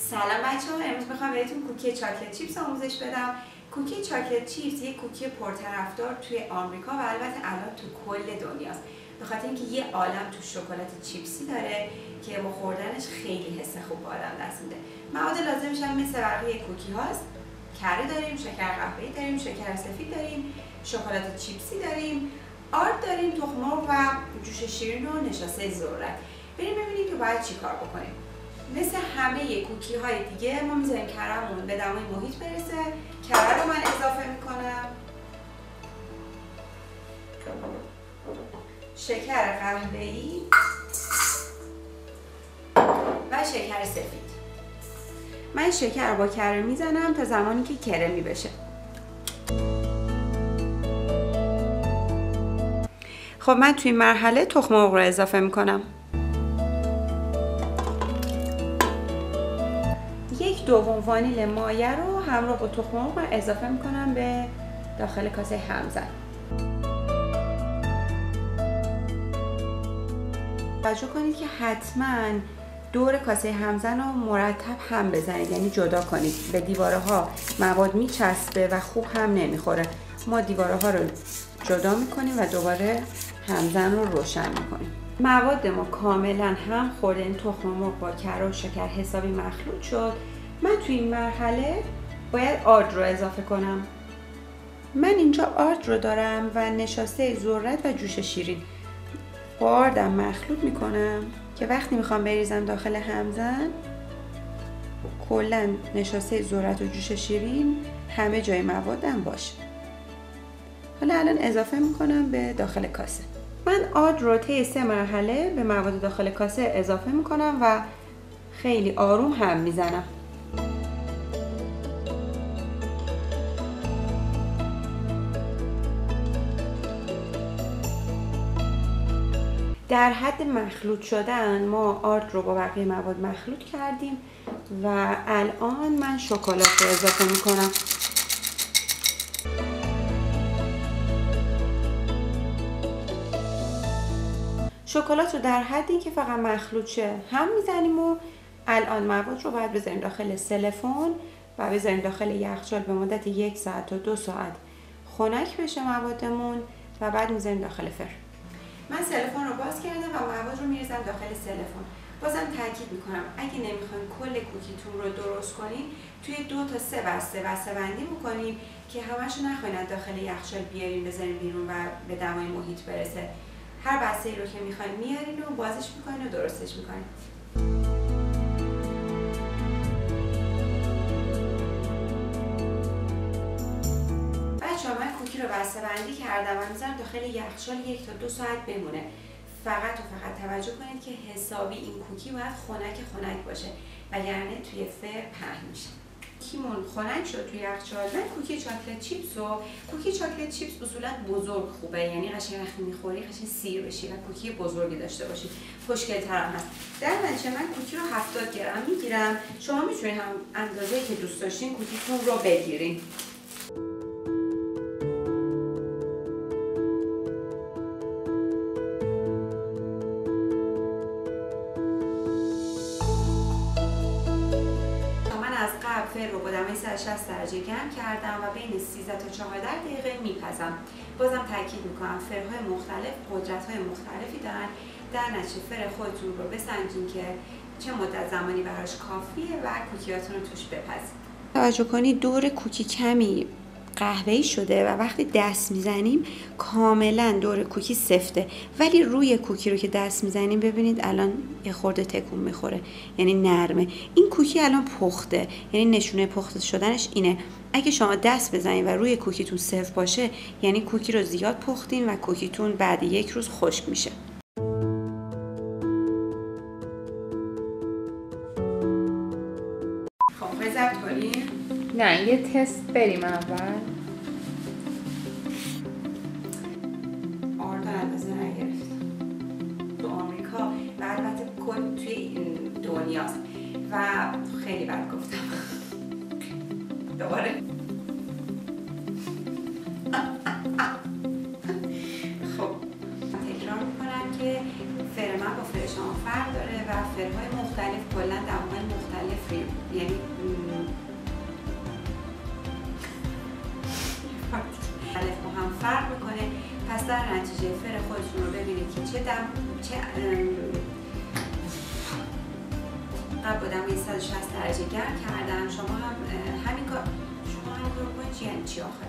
سلام بچه‌ها، امروز میخوام بهتون کوکی چاکلت چیپس آموزش بدم. کوکی چاکلت چیپس یک کوکی پرطرفدار توی آمریکا و البته الان تو کل دنیاست. به خاطر اینکه یه عالم تو شکلات چیپسی داره که با خوردنش خیلی حس خوب به آدم دست میده. مواد لازمش هم مثل بقیه کوکی هاست. کره داریم، شکر قهوه‌ای داریم، شکر سفید داریم، شکلات چیپسی داریم، آرد داریم، تخم مرغ و جوش شیرین و نشاسته ذرت. بریم ببینیم که باید چیکار بکنیم. مثل همه کوکی های دیگه ما میذاریم کره‌مون به دمای محیط برسه. کره رو من اضافه میکنم، شکر قهوه‌ای و شکر سفید. من شکر با کره میزنم تا زمانی که کرمی بشه. خب من توی این مرحله تخم مرغ رو اضافه میکنم. 1/2 وانیل مایه رو همراه با تخم مرغ اضافه میکنم به داخل کاسه همزن. توجه کنید که حتما دور کاسه همزن رو مرتب هم بزنید، یعنی جدا کنید. به دیواره ها مواد میچسبه و خوب هم نمیخوره. ما دیواره ها رو جدا میکنیم و دوباره همزن رو روشن میکنیم. مواد ما کاملا هم خورده، این تخم مرغ با کره و شکر حسابی مخلوط شد. من توی این مرحله باید آرد رو اضافه کنم. من اینجا آرد رو دارم و نشاسته ذرت و جوش شیرین. با آردم مخلوط میکنم که وقتی میخوام بریزم داخل همزن کلا نشاسته ذرت و جوش شیرین همه جای موادم باشه. حالا الان اضافه میکنم به داخل کاسه. من آرد رو طی 3 مرحله به مواد داخل کاسه اضافه میکنم و خیلی آروم هم میزنم. در حد مخلوط شدن ما آرد رو با بقیه مواد مخلوط کردیم و الان من شکلات رو اضافه میکنم. شکلات رو در حدی که فقط مخلوط شه هم میزنیم و الان مواد رو باید بذاریم داخل سلفون و بذاریم داخل یخچال به مدت 1 ساعت تا 2 ساعت خنک بشه موادمون و بعد میذاریم داخل فرن. من سلفون رو باز کردم و مواد رو میریزم داخل سلفون. بازم تاکید میکنم اگه نمیخواین کل کوکیتون رو درست کنین توی 2 تا 3 بسته بندی میکنیم که همشو نخواین داخل یخچال بیارین بذارین بیرون و به دمای محیط برسه. هر بسته‌ای رو که میخواین میارین و بازش میکنین و درستش میکنین. بچه‌ها من کوکی رو بسته بندی کردم و میذارم داخل یخچال 1 تا 2 ساعت بمونه. فقط توجه کنید که حسابی این کوکی باید خنک باشه وگرنه توی فر پهن میشه. کوکیمون خنک شد توی یخچال. من کوکی چاکلت چیپس اصولا بزرگ خوبه، یعنی قشنگ وقتی میخوری قشنگ سیر بشی و کوکی بزرگی داشته باشی. خوشگل‌تر هم هست. در نتیجه من کوکی رو 70 گرم میگیرم. شما میتونید هم اندازه‌ای که دوست داشتین کوکیتون رو بگیرین. از قبل فر رو با دمای 160 درجه گرم کردم و بین 13 تا 14 دقیقه میپزم. بازم تاکید میکنم فرهای مختلف قدرت‌های مختلفی دارن. در نتیجه فر خودتون رو بسنجین که چه مدت زمانی براش کافیه و کوکیاتون رو توش بپزید. توجه کنید دور کوکی کمی قهوه‌ای شده و وقتی دست میزنیم کاملا دور کوکی سفته، ولی روی کوکی رو که دست میزنیم ببینید الان یه خورده تکون میخوره، یعنی نرمه. این کوکی الان پخته، یعنی نشونه پخته شدنش اینه. اگه شما دست بزنید و روی کوکیتون سفت باشه یعنی کوکی رو زیاد پختین و کوکیتون بعد 1 روز خشک میشه. خب ضبط کنیم؟ نه یه تست بریم اول. آرد اندازه نگرفتم تو آمریکا و البته کل توی این دنیاست و خیلی بد گفتم. دوباره خب تکرار میکنم که فر من با فر شما فرق داره و فرهای مختلف کلا دمای مختلفی فرق میکنه. پس در نتیجه فر خودتون رو ببینید که چه قبل بودم 160 درجه گرم کردن. شما هم همین کار بکنید. یعنی چی آخر؟